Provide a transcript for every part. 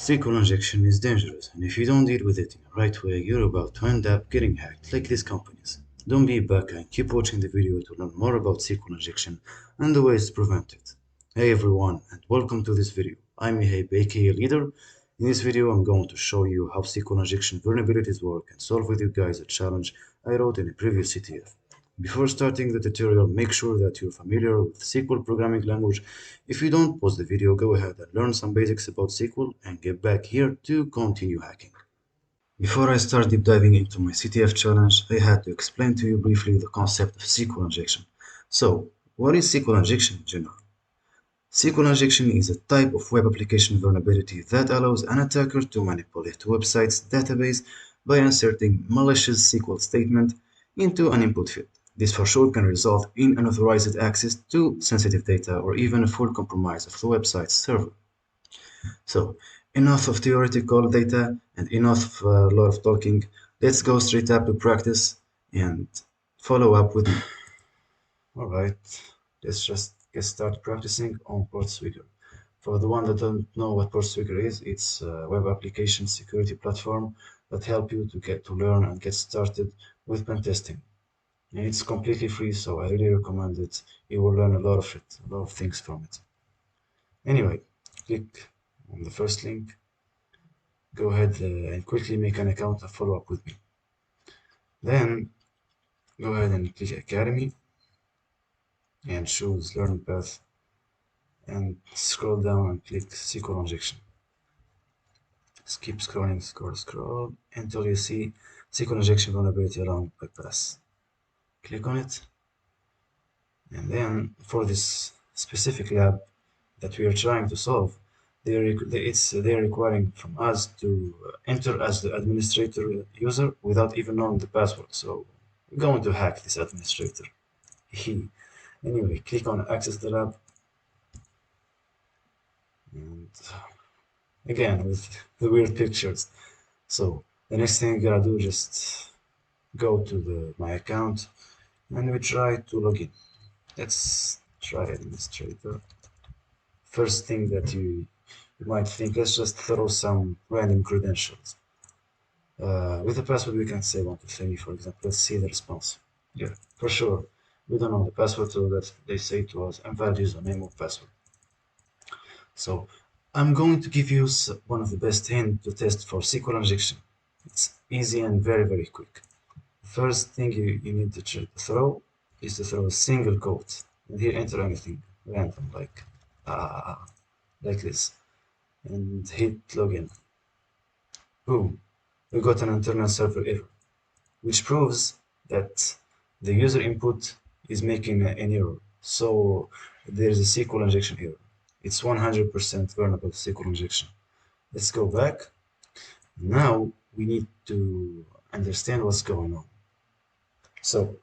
SQL injection is dangerous, and if you don't deal with it in the right way, you're about to end up getting hacked like these companies. Don't be back and keep watching the video to learn more about SQL injection and the ways to prevent it. Hey everyone, and welcome to this video. I'm Mihab, aka Leadar. In this video, I'm going to show you how SQL injection vulnerabilities work and solve with you guys a challenge I wrote in a previous CTF. Before starting the tutorial, make sure that you're familiar with SQL programming language. If you don't, pause the video, go ahead and learn some basics about SQL and get back here to continue hacking. Before I start deep diving into my CTF challenge, I had to explain to you briefly the concept of SQL injection. So, what is SQL injection in general? SQL injection is a type of web application vulnerability that allows an attacker to manipulate a website's database by inserting malicious SQL statement into an input field. This for sure can result in unauthorized access to sensitive data or even a full compromise of the website's server. So, enough of theoretical data and enough a lot of talking. Let's go straight up to practice and follow up with me. Alright, let's just get started practicing on portswigger. For the one that don't know what portswigger is, it's a web application security platform that help you to learn and get started with pen testing. And it's completely free, so I really recommend it. You will learn a lot of things from it. Anyway, click on the first link. Go ahead and quickly make an account and follow up with me. Then go ahead and click Academy and choose Learning Path and scroll down and click SQL Injection. Just keep scrolling, scroll until you see SQL Injection Vulnerability Alarm Bypass. Click on it, and then for this specific lab that we are trying to solve, they're requiring from us to enter as the administrator user without even knowing the password. So we're going to hack this administrator. Anyway, click on Access the lab, and again with the weird pictures. So the next thing you gotta do is just go to my account and we try to log in. Let's try administrator. First thing that you might think, let's just throw some random credentials. With the password we can say 1, 2, 3, for example. Let's see the response. Yeah, for sure. We don't know the password, so that they say to us invalid username or password. So I'm going to give you one of the best hints to test for SQL injection. It's easy and very, very quick. First thing you need to throw is to throw a single quote. And here enter anything random, like this, and hit login. Boom, we got an internal server error, which proves that the user input is making an error. So there is a SQL injection error. It's 100% vulnerable SQL injection. Let's go back. Now we need to understand what's going on. So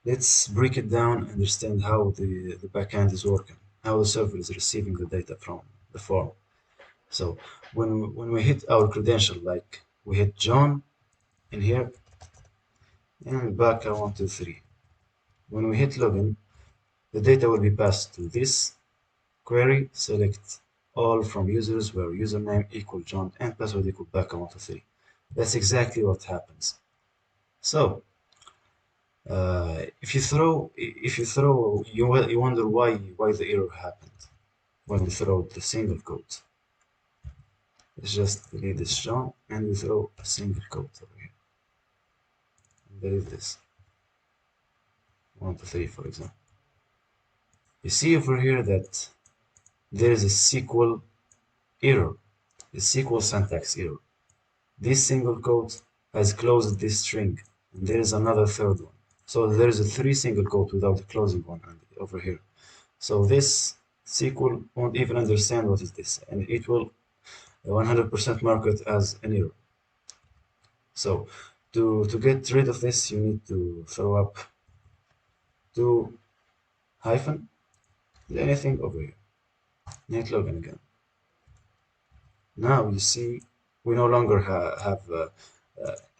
let's break it down, understand how the backend is working, how the server is receiving the data from the form. So when we hit our credential, like we hit John in here and back 1, 2, 3. When we hit login, the data will be passed to this query. Select all from users where username equal John and password equal back 1, 2, 3. That's exactly what happens. So if you throw, you wonder why the error happened when we throw the single quote. Let's just delete this John and we throw a single quote over here. And delete this 1, 2, 3, for example. You see over here that there is a SQL error, a SQL syntax error. This single quote has closed this string, and there is another third one. So there is a 3 single quote without a closing one over here. So this SQL won't even understand what is this, and it will 100% mark it as an error. So to get rid of this, you need to throw up 2 hyphen anything over here. Hit login again. Now you see we no longer have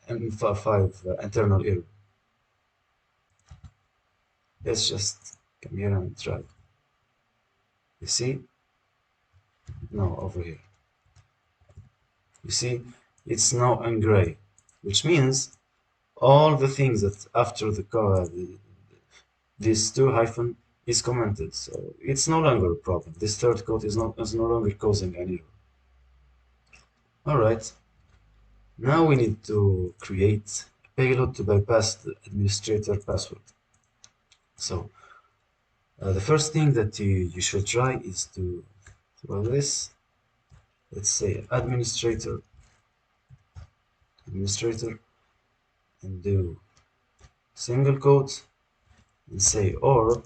M5 internal error. Let's just come here and try. You see? No, over here. You see, it's now in gray, which means all the things that after this two hyphen is commented. So it's no longer a problem. This third quote is no longer causing an error. All right. Now we need to create a payload to bypass the administrator password. So the first thing that you should try is to throw this. Let's say administrator, and do single quote and say or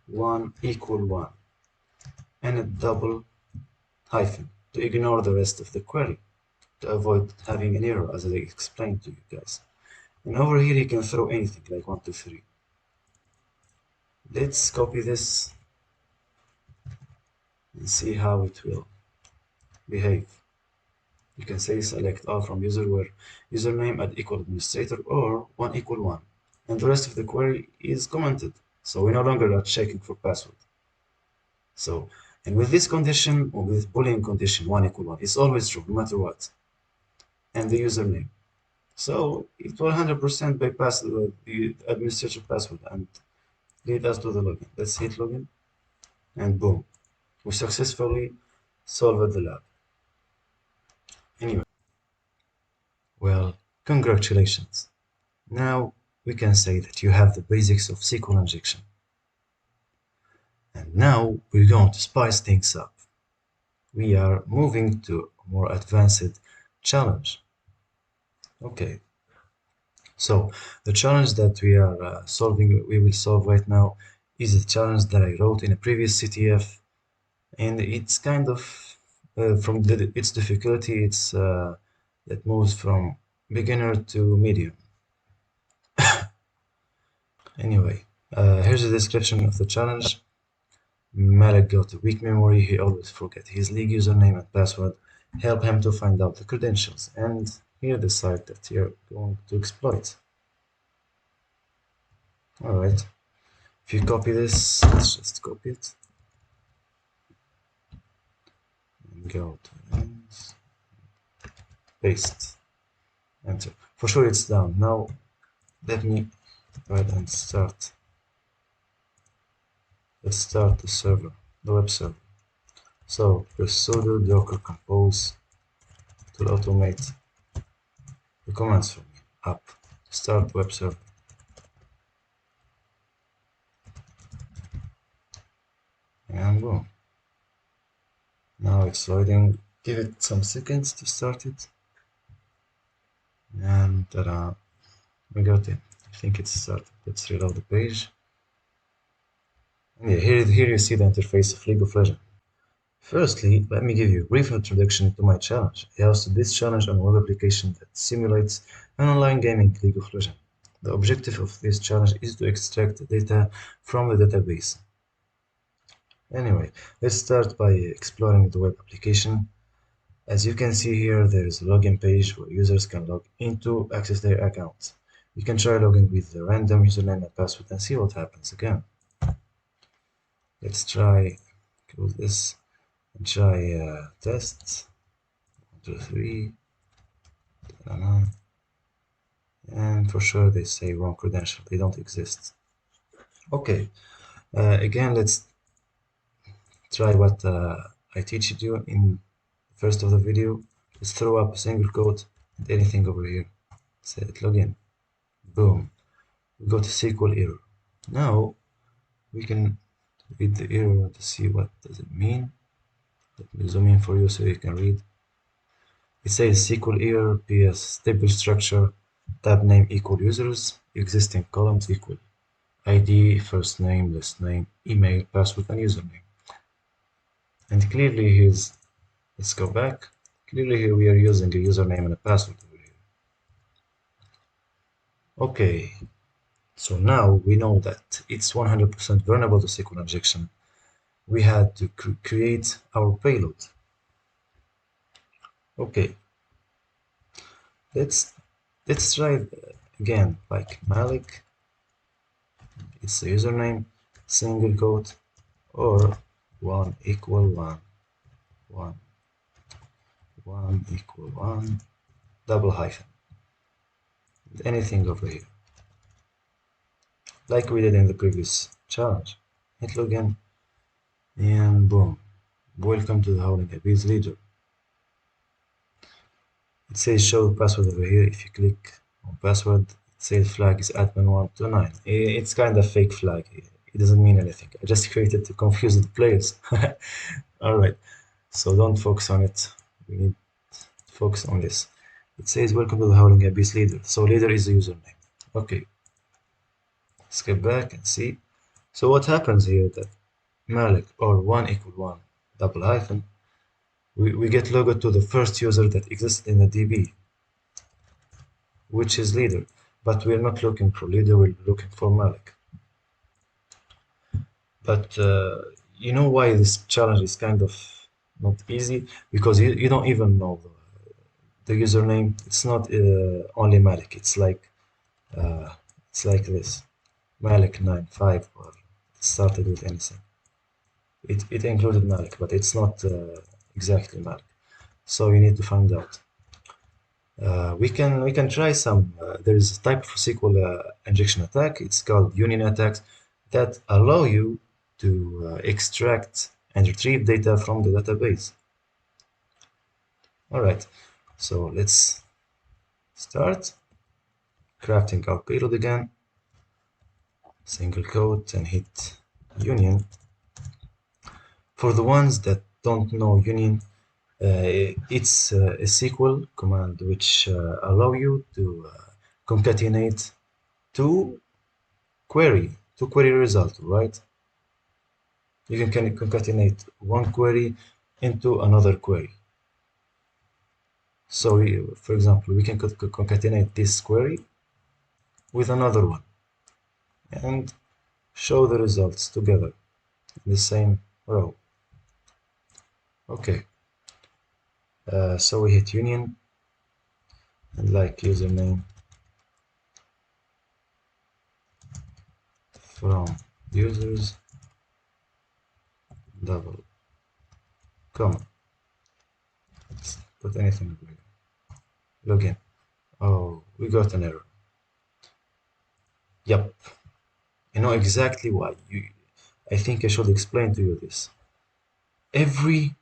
1 equal 1 and a double hyphen to ignore the rest of the query to avoid having an error, as I explained to you guys. And over here you can throw anything like 1, 2, 3. Let's copy this and see how it will behave. You can say select all from user where username at equal administrator or 1 equal 1, and the rest of the query is commented, so we no longer are checking for password. So, and with this condition, or with boolean condition 1 equal 1, it's always true no matter what, and the username. So it will 100% bypass the administrator password and lead us to the login. Let's hit login, and boom, we successfully solved the lab. Anyway, well, congratulations. Now we can say that you have the basics of SQL injection. And now we're going to spice things up. We are moving to a more advanced challenge. Okay, so the challenge that we will solve right now is a challenge that I wrote in a previous CTF, and it's kind of from its difficulty, it moves from beginner to medium. Anyway, here's the description of the challenge. Malik got a weak memory, he always forgets his league username and password. Help him to find out the credentials, and here the site that you're going to exploit. Alright, if you copy this, let's just copy it. And go to ends, paste, enter. For sure it's down. Now let me go ahead and start. Let's start the server, the web server. So press sudo docker compose to automate the commands for me. Up, start web server. And boom. Now it's loading. Give it some seconds to start it. And ta-da, we got it. I think it's started. Let's reload the page. And yeah, here you see the interface of League of Legends. Firstly, let me give you a brief introduction to my challenge. I hosted this challenge on a web application that simulates an online gaming League of Legends. The objective of this challenge is to extract data from the database. Anyway, let's start by exploring the web application. As you can see here, there is a login page where users can log in to access their accounts. You can try logging with the random username and password and see what happens again. Let's try close this and try test 1, 2, 3, and for sure they say wrong credential, they don't exist. Okay, again let's try what I teach you in the first of the video. Let's throw up a single quote and anything over here. Say it, login, boom, we got a SQL error. Now we can read the error to see what does it mean. Let me zoom in for you so you can read. It says SQL error, PS, table structure, tab name equal users, existing columns equal ID, first name, last name, email, password, and username. And clearly let's go back. Clearly here we are using a username and a password over here. Okay, so now we know that it's 100% vulnerable to SQL injection. We had to create our payload. Okay, let's try again, like Malik, it's the username, single quote, or 1 equal 1, 1. 1 equal 1 double hyphen, anything over here, like we did in the previous challenge. Hit login, and boom, welcome to the Howling Abyss Leadar. It says show password over here. If you click on password, it says flag is admin129. It's kind of fake flag. It doesn't mean anything. I just created to confuse the players. All right, so don't focus on it. We need to focus on this. It says welcome to the Howling Abyss Leadar. So Leadar is the username. Okay, skip back and see. So what happens here that Malik or 1 equal 1 double hyphen, we get logged to the first user that exists in the DB, which is Leadar, but we're not looking for Leadar, we're looking for Malik. But you know why this challenge is kind of not easy? Because you don't even know the username. It's not only Malik, it's like this, Malik95, or it started with anything. It included Malik, but it's not exactly Malik. So you need to find out. We can try some. There is a type of SQL injection attack. It's called union attacks that allow you to extract and retrieve data from the database. All right, so let's start crafting our payload again. Single quote and hit union. For the ones that don't know union, it's a SQL command which allow you to concatenate two query result, right? You can concatenate one query into another query. So for example, we can concatenate this query with another one and show the results together in the same row. Okay, so we hit union and like username from users double comma. Let's put anything over here. Login. Oh, we got an error. Yep. You know exactly why. I think I should explain to you this. Every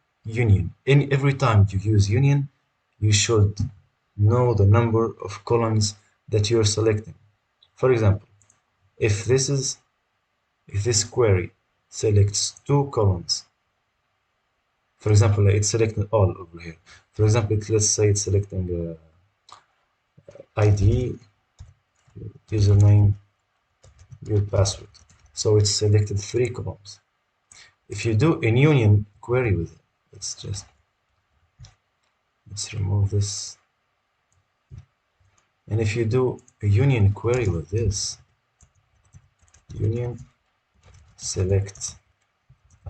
time you use union, you should know the number of columns that you're selecting. For example, if this query selects two columns, for example, it's selecting all over here. For example, let's say it's selecting ID, username, your password. So it's selected 3 columns. If you do a union query with it, let's remove this. And if you do a union query with this, union select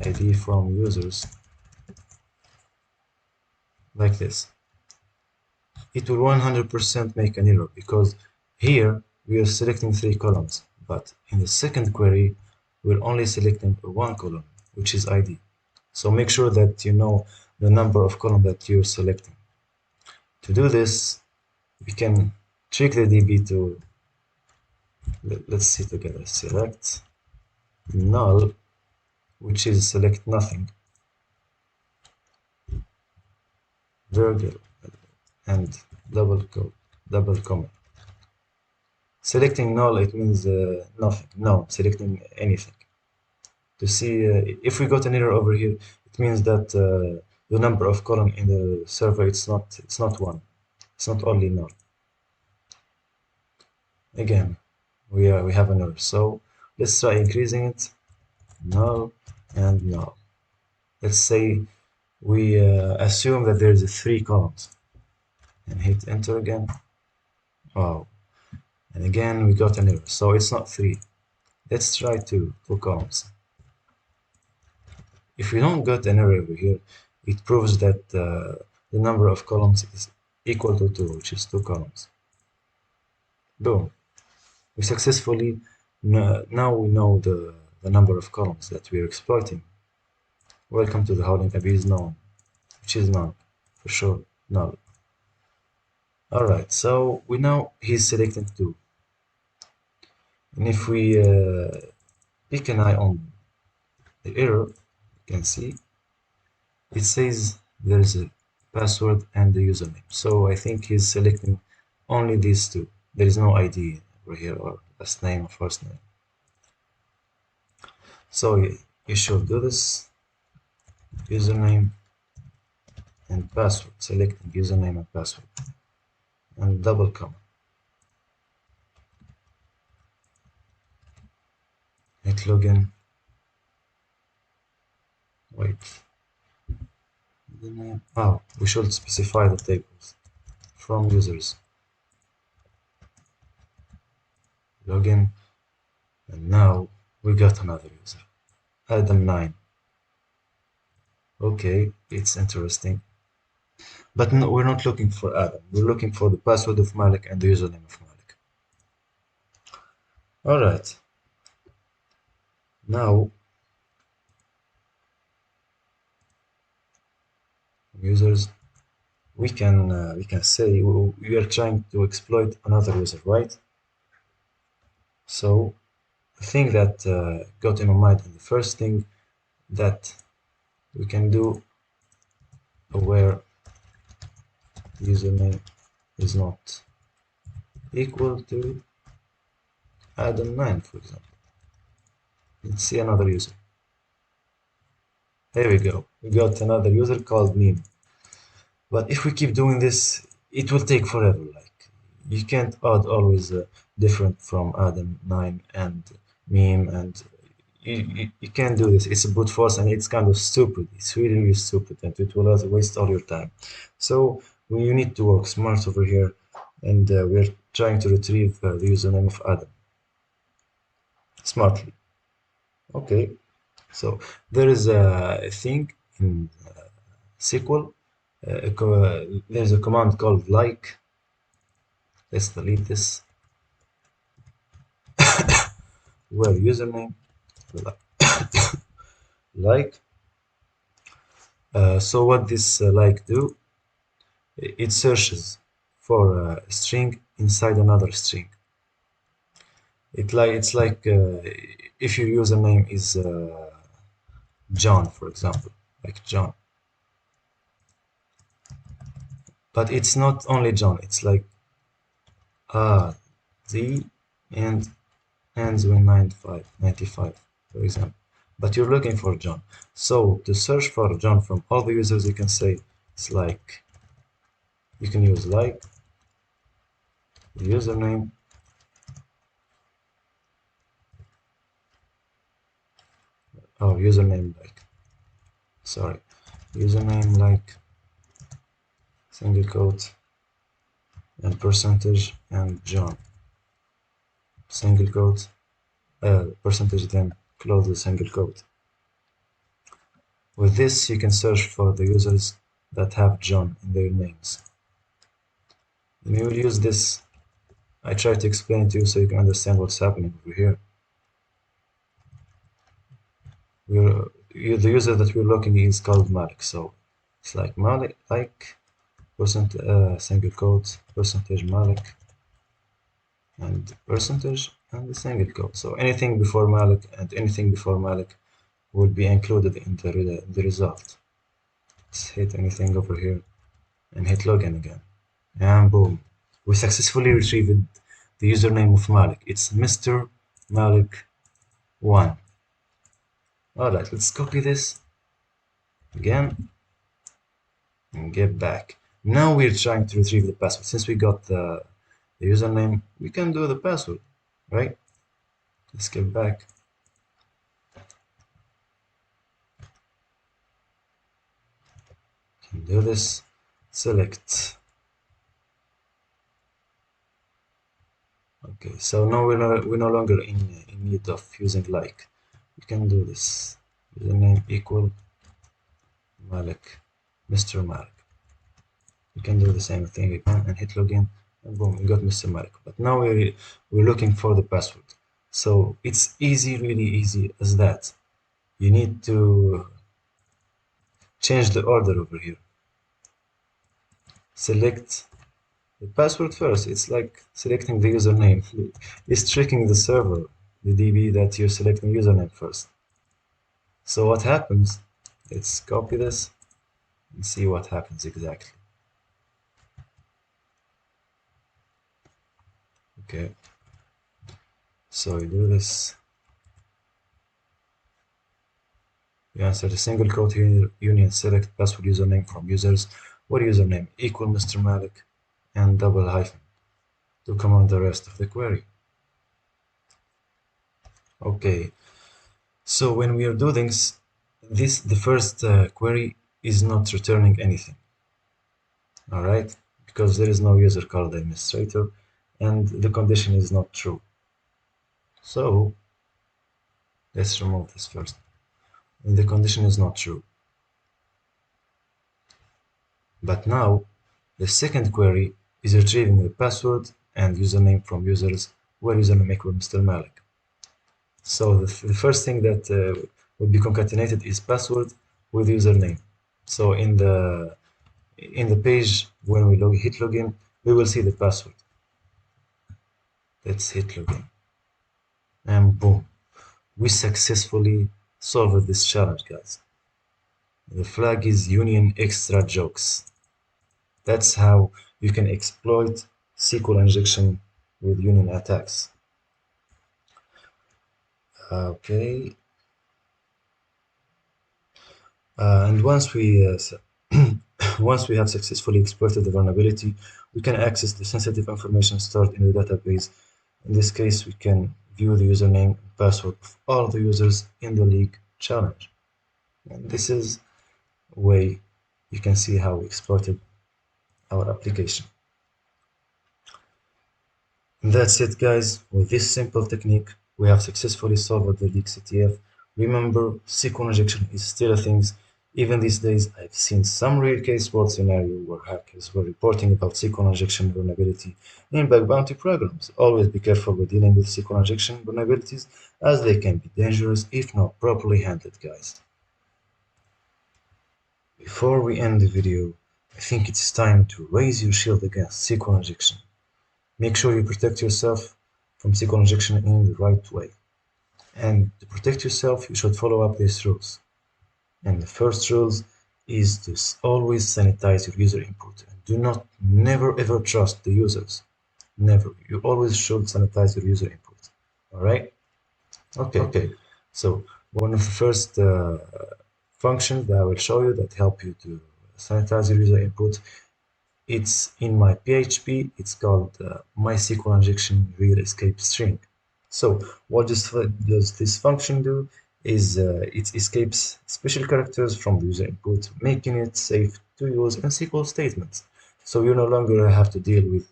ID from users, like this, it will 100% make an error, because here we are selecting 3 columns, but in the second query we're only selecting 1 column, which is ID. So make sure that you know the number of columns that you're selecting. To do this, we can trick the DB to, let's see together, select null, which is select nothing, virgule, and double comma. Selecting null, it means nothing. No, selecting anything. To see if we got an error over here, it means that the number of columns in the server, it's not 1. It's not only null. Again, we have an error. So let's try increasing it. Null and null. Let's say we assume that there's 3 columns and hit enter again. Oh, and again we got an error. So it's not 3. Let's try 2 columns. If we don't get an error over here, it proves that the number of columns is equal to 2, which is 2 columns. Boom. We successfully, now we know the number of columns that we are exploiting. Welcome to the Howling Abyss known, which is none, for sure. null. All right, so we know he's selecting 2. And if we pick an eye on the error, you can see it says there's a password and the username. So I think he's selecting only these 2. There is no ID over here, or last name or first name. So you should do this, username and password, selecting username and password, and double comma. Hit login. Wait. Oh, we should specify the tables from users. Login, and now we got another user, Adam9. Okay, it's interesting. But no, we're not looking for Adam. We're looking for the password of Malik and the username of Malik. All right. Now, users, we can say we are trying to exploit another user, right? So the thing that got in my mind, and the first thing that we can do, aware username is not equal to Adam9, for example. Let's see another user. There we go. We got another user called meme. But if we keep doing this, it will take forever. Like, you can't add always different from Adam9 and meme, and you can't do this. It's a brute force, and it's kind of stupid. It's really, really stupid, and it will waste all your time. So you need to work smart over here, and we're trying to retrieve the username of Adam smartly. Okay, so there is a thing in SQL. There's a command called like. Let's delete this. Where username like. So what this like do? It searches for a string inside another string. It's like if your username is John, for example, like John. But it's not only John. It's like the and ends with 95, for example. But you're looking for John. So to search for John from all the users, you can say it's like. You can use like username username like, sorry, username like single quote and percentage and John single quote percentage, then close the single quote. With this you can search for the users that have John in their names. And we will use this. I try to explain it to you so you can understand what's happening over here. The user that we're looking is called Malik, so it's like Malik, like single quote percentage Malik and percentage and the single quote. So anything before Malik and anything before Malik will be included in the result. Let's hit anything over here and hit login again, and boom, we successfully retrieved the username of Malik. It's Mr. Malik 1. Alright, let's copy this again and get back. Now we're trying to retrieve the password. Since we got the username, we can do the password, right? Let's get back. Can do this. Select. Okay, so now we're no longer in need of using like. We can do this. Username equal Malik, Mr. Malik. We can do the same thing again and hit login, and boom, we got Mr. Malik. But now we're looking for the password. So it's easy, really easy as that. You need to change the order over here. select the password first. It's like selecting the username. It's tricking the server, the DB, that you're selecting username first. So what happens? Let's copy this and see what happens exactly. Okay. So you do this. You insert a single quote here, union select password username from users, where username equal Mr. Malik, and double hyphen to command the rest of the query. Okay, so when we are doing this, the first query is not returning anything. All right, because there is no user called administrator, and the condition is not true. So let's remove this first. And the condition is not true. But now the second query is retrieving the password and username from users, where username equal Mr. Malik. So the first thing that would be concatenated is password with username. So in the page when we hit login, we will see the password. Let's hit login, and boom, we successfully solved this challenge, guys. The flag is union extra jokes. That's how you can exploit SQL injection with union attacks. Okay. And once we once we have successfully exploited the vulnerability, we can access the sensitive information stored in the database. In this case, we can view the username and password of all the users in the league challenge. And this is a way you can see how we exploited our application. And that's it, guys. With this simple technique, we have successfully solved the leak CTF. Remember, SQL injection is still a thing. Even these days, I've seen some real case world scenario where hackers were reporting about SQL injection vulnerability in bug bounty programs. Always be careful with dealing with SQL injection vulnerabilities, as they can be dangerous if not properly handled, guys. Before we end the video, I think it's time to raise your shield against SQL injection. Make sure you protect yourself from SQL injection in the right way. And to protect yourself, you should follow up these rules. And the first rule is to always sanitize your user input. And do not never ever trust the users. Never. You always should sanitize your user input. All right? Okay. So one of the first functions that I will show you that help you to sanitize your user input, it's in my PHP. It's called MySQL Injection Real Escape String. So what does this function do is it escapes special characters from the user input, making it safe to use in SQL statements. So you no longer have to deal with,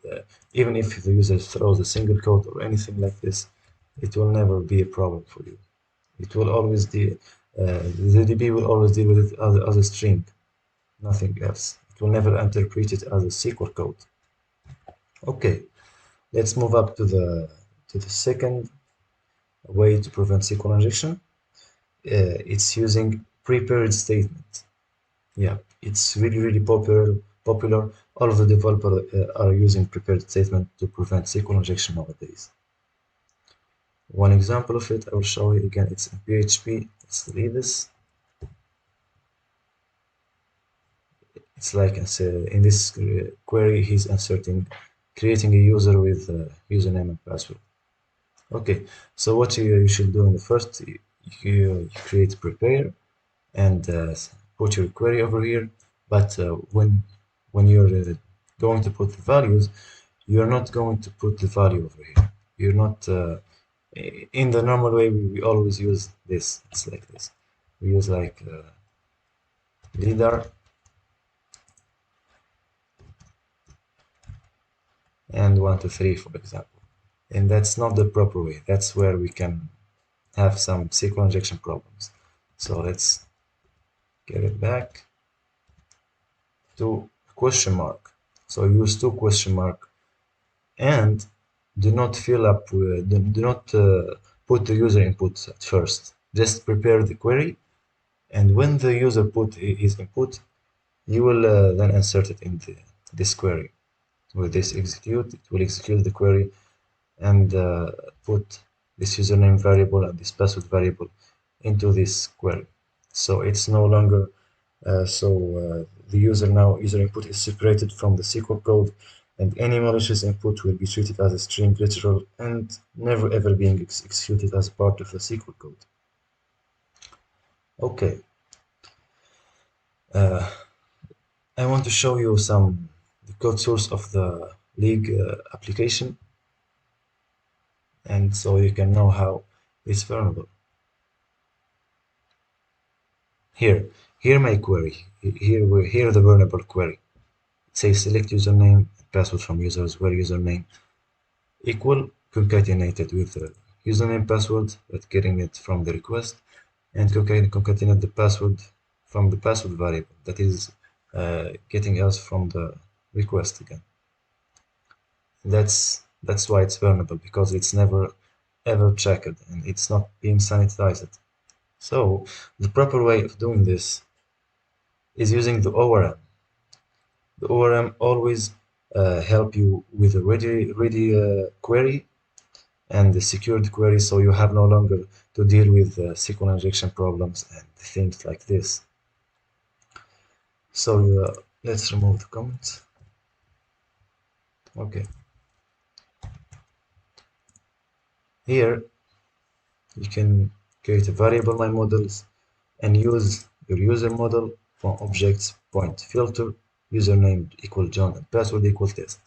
even if the user throws a single quote or anything like this, it will never be a problem for you. It will always deal, the DB will always deal with it as a string, nothing else. It will never interpret it as a SQL code. Okay, let's move up to the second way to prevent SQL injection. It's using prepared statement. Yeah, it's really popular. All of the developers are using prepared statement to prevent SQL injection nowadays. One example of it I will show you again. It's in PHP. Let's delete this. It's like in this query, he's creating a user with username and password. Okay, so what you should do in the first, you create prepare and put your query over here. But when you're going to put the values, you're not going to put the value over here. You're not in the normal way. We always use this. It's like this. We use like Leadar and 1, 2, 3, for example. And that's not the proper way. That's where we can have some SQL injection problems. So let's get it back to question mark. So use 2 question mark, and do not fill up with, do not put the user input at first. Just prepare the query, and when the user put his input, you will then insert it this query. With this execute, it will execute the query and put this username variable and this password variable into this query. So it's no longer the user input is separated from the SQL code, and any malicious input will be treated as a string literal and never ever being executed as part of the SQL code. Okay, I want to show you the code source of the League application, and so you can know how it's vulnerable. Here my query. Here the vulnerable query. It says select username, password from users, where username equal concatenated with the username password, but getting it from the request, and concatenate the password from the password variable, that is getting us from the request again. That's why it's vulnerable, because it's never ever checked and it's not being sanitized. So the proper way of doing this is using the ORM. The ORM always help you with a ready query and the secured query, so you have no longer to deal with SQL injection problems and things like this. So let's remove the comment. Okay. Here you can create a variable my models and use your user model for objects point filter username equal John and password equal test.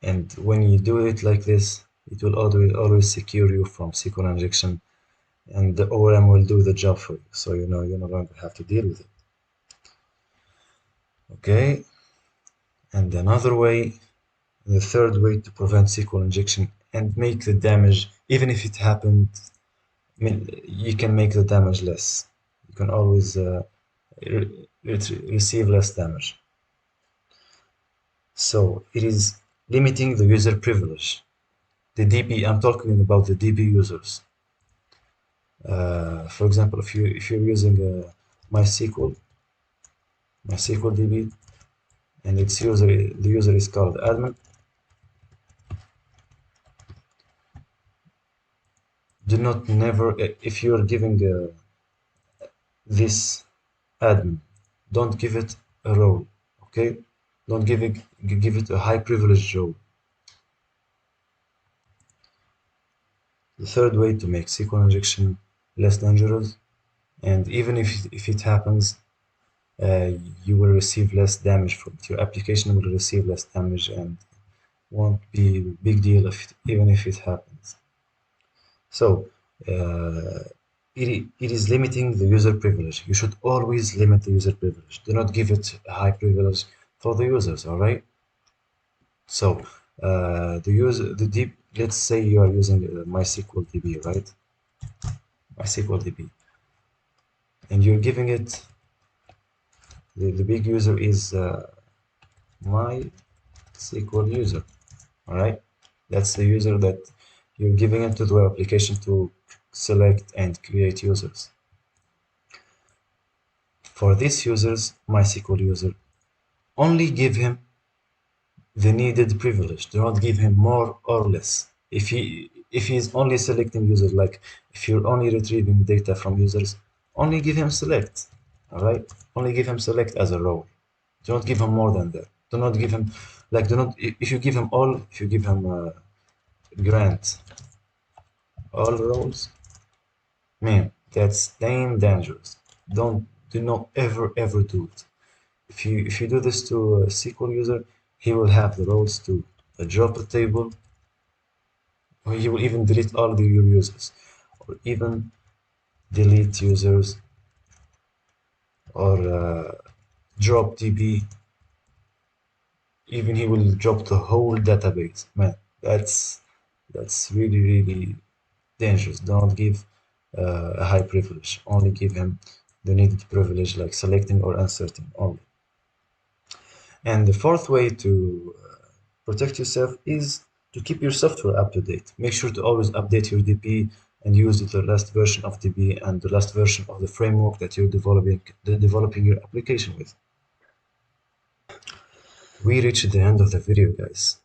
And when you do it like this, it will always secure you from SQL injection, and the ORM will do the job for you, so you no longer have to deal with it. Okay, and another way, the third way to prevent SQL injection and make the damage, even if it happened, I mean, you can make the damage less. You can always receive less damage. So it is limiting the user privilege. The DB, I'm talking about the DB users. For example, if you're using MySQL DB, and the user is called admin, do not never, if you're giving this admin, don't give it a role, okay? Don't give it a high privileged role. The third way to make SQL injection less dangerous, and even if it happens, you will receive less damage from it. Your application will receive less damage and won't be a big deal even if it happens. So it is limiting the user privilege. You should always limit the user privilege. Do not give it a high privilege for the users, all right? So let's say you are using MySQL DB, right? MySQL DB, and you're giving it, the big user is MySQL user, all right? That's the user that you're giving it to the web application to select and create users. For these users, MySQL user, only give him the needed privilege. Do not give him more or less. If he is only selecting users, like if you're only retrieving data from users, only give him select. All right, only give him select as a role. Do not give him more than that. Do not give him, like, do not, if you give him grant all roles, man, that's damn dangerous. Do not ever do it. If you do this to a SQL user, he will have the roles to drop a table, or he will even delete all your users, or even delete users, or drop DB. Even he will drop the whole database. Man, that's really dangerous. Don't give a high privilege. Only give him the needed privilege, like selecting or inserting only. And the fourth way to protect yourself is to keep your software up to date. Make sure to always update your DB and use the last version of DB and the last version of the framework that you're developing your application with. We reached the end of the video, guys.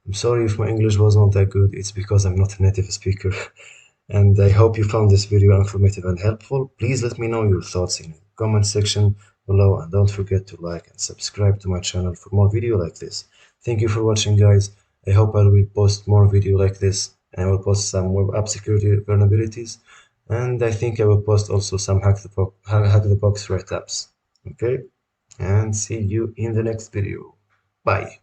I'm sorry if my English was not that good, it's because I'm not a native speaker. And I hope you found this video informative and helpful. Please let me know your thoughts in the comment section below, and don't forget to like and subscribe to my channel for more video like this. Thank you for watching, guys. I hope I will post more video like this, and I will post some web app security vulnerabilities, and I think I will post also some hack the box threat apps. Okay, and see you in the next video. Bye.